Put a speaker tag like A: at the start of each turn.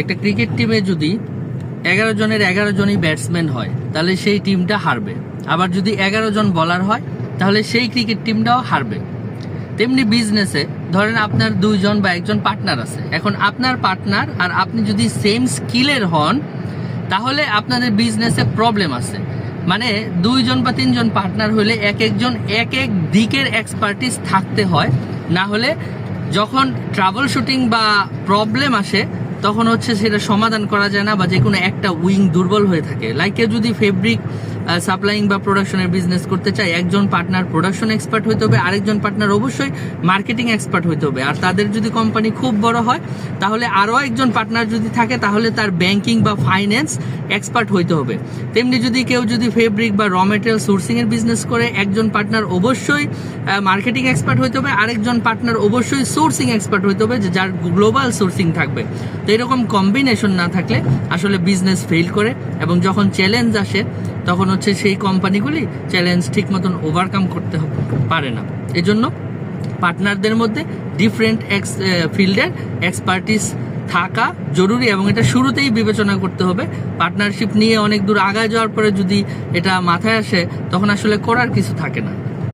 A: একটা ক্রিকেট টিমে যদি 11 জনের 11 জনই ব্যাটসম্যান হয় তাহলে সেই টিমটা হারবে, আবার যদি 11 জন বলার হয় তাহলে সেই ক্রিকেট টিমটাও হারবে। তেমনি বিজনেসে ধরেন আপনার 2 জন বা 1 জন পার্টনার আছে, এখন আপনার পার্টনার আর আপনি যদি সেম স্কিলের হন তাহলে আপনাদের বিজনেসে প্রবলেম আছে। মানে 2 জন বা 3 জন পার্টনার হলে এক একজন এক এক দিকের এক্সপার্টিস থাকতে হয়, না হলে যখন ট্রাবল শুটিং বা প্রবলেম আসে তখন হচ্ছে সেটা সমাধান করা যায় না, বা যে কোনো একটা উইং দুর্বল হয়ে থাকে। লাইক কেউ যদি ফেব্রিক সাপ্লাইং বা প্রোডাকশনের বিজনেস করতে চায়, একজন পার্টনার প্রোডাকশন এক্সপার্ট হইতে হবে, আরেকজন পার্টনার অবশ্যই মার্কেটিং এক্সপার্ট হইতে হবে। আর তাদের যদি কোম্পানি খুব বড় হয় তাহলে আরও একজন পার্টনার যদি থাকে তাহলে তার ব্যাংকিং বা ফাইন্যান্স এক্সপার্ট হইতে হবে। তেমনি যদি কেউ যদি ফেব্রিক বা র মেটেরিয়াল সোর্সিংয়ের বিজনেস করে, একজন পার্টনার অবশ্যই মার্কেটিং এক্সপার্ট হইতে হবে, আরেকজন পার্টনার অবশ্যই সোর্সিং এক্সপার্ট হইতে হবে, যার গ্লোবাল সোর্সিং থাকবে। তো এরকম কম্বিনেশন না থাকলে আসলে বিজনেস ফেল করে, এবং যখন চ্যালেঞ্জ আসে তখন হচ্ছে সেই কোম্পানিগুলি চ্যালেঞ্জ ঠিক মতন ওভারকাম করতে পারে না। এজন্য পার্টনারদের মধ্যে ডিফারেন্ট ফিল্ডের এক্সপার্টিস থাকা জরুরি, এবং এটা শুরুতেই বিবেচনা করতে হবে। পার্টনারশিপ নিয়ে অনেক দূর আগায় যাওয়ার পরে যদি এটা মাথায় আসে তখন আসলে করার কিছু থাকে না।